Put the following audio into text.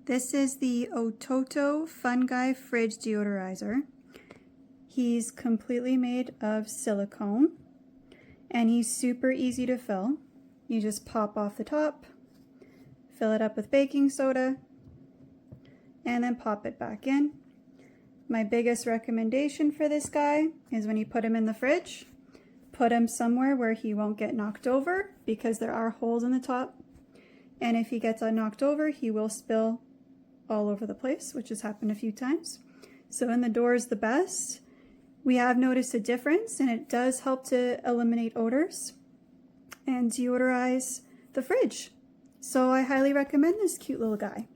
This is the OTOTO Fun Guy Fridge Deodorizer. He's completely made of silicone and he's super easy to fill. You just pop off the top, fill it up with baking soda, and then pop it back in. My biggest recommendation for this guy is when you put him in the fridge, put him somewhere where he won't get knocked over because there are holes in the top. And if he gets knocked over, he will spill all over the place, which has happened a few times. So in the door is the best. We have noticed a difference and it does help to eliminate odors and deodorize the fridge. So I highly recommend this cute little guy.